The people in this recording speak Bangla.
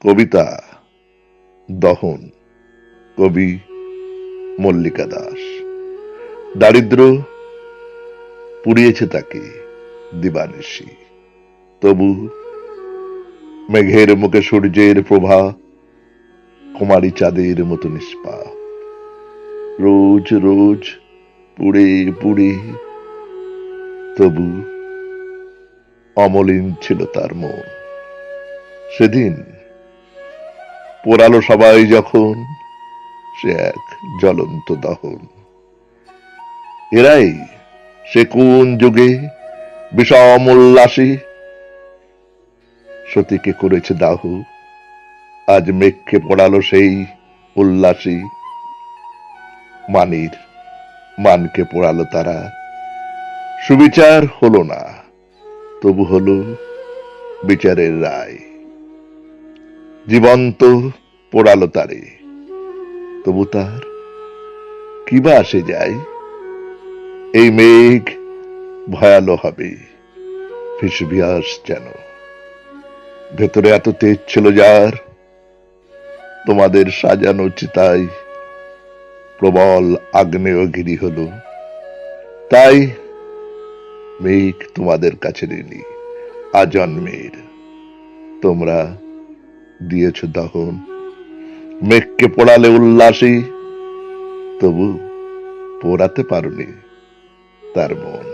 কবিতা দহন। কবি মল্লিকা দাস। দারিদ্র পুড়িয়েছে তাকে দিবানিশি, তবু মেঘের মুখে সূর্যের প্রভা কুমারী চাঁদের মতো নিষ্পাপ। রোজ রোজ পুড়ে পুড়ে তবু অমলিন ছিল তার মন। সেদিন পোড়ালো সবাই যখন, সে এক জ্বলন্ত দহন। এরাই সে কোন যুগে বিষম উল্লাসী, সতীকে করেছে দাহ, আজ মেঘকে পড়ালো সেই উল্লাসী। মানির মানকে পোড়ালো তারা, সুবিচার হলো না, তবু হলো বিচারের রায়। জীবন্ত পোড়ালো তারে, তবু তার কি বা আসে যায়। এই মেঘ ভয়ালো হবে, ফিসবিয়াস যেন। ভেতরে এত তেজ ছিল যার, তোমাদের সাজানো চিতায় প্রবল আগ্নেয়গিরি হলো। তাই মেঘ তোমাদের কাছে ঋণী আজন্মের। তোমরা দিয়েছ দহন, মেঘকে পোড়ালে উল্লাসী, তবু পোড়াতে পারোনি তার মন।